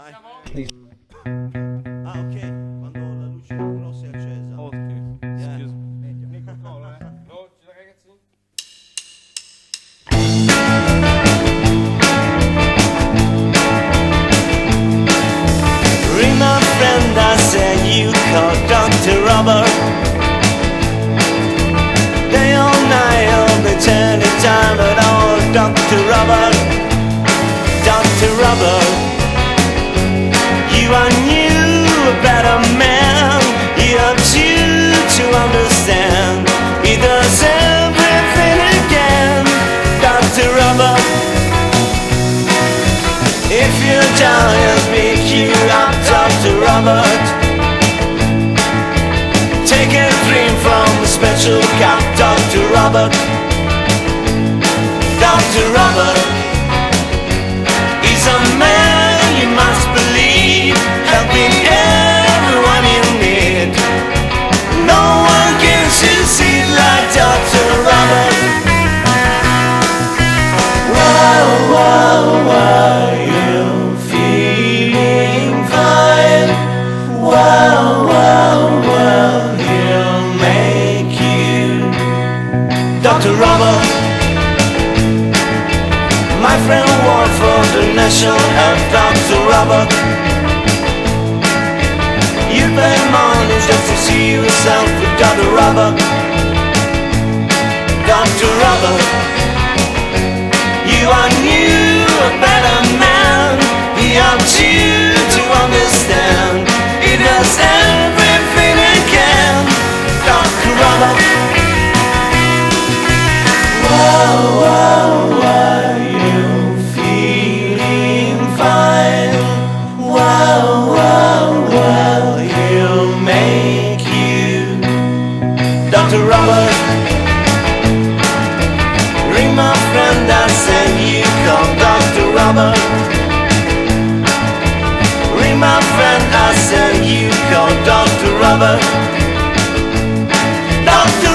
Ah, ok, quando la luce rossa è accesa. Ottimo. Yeah. Scusa. Veloce, ragazzi. Ring my friend, I said you called Dr. Robert. Day all night, all the turn it time at all. Dr. Robert, Dr. Robert. You are new, a better man. He helps you to understand. He does everything again. Dr. Robert. If you're down, he'll pick you up, Dr. Robert. Take a dream from a special cup, Dr. Robert. Dr. Robert. He's a man you must believe, helping everyone in need. No one can succeed like Dr. Robert. Wow, wow, wow, you feeling fine? Wow, wow, wow, he'll make you Dr. Robert. My friend worked for the National Health, Dr. Robert. You pay money just to see yourself with Dr. Robert. Dr. Robert. You are new, a better man. He helps you to understand. He does everything he can. Dr. Robert. Wow, wow, wow, you feeling fine? Wow, wow, wow, he'll make you Dr. Robert. Ring my friend, I said you call Dr. Robert. Ring my friend, I said you call Dr. Robert. Dr.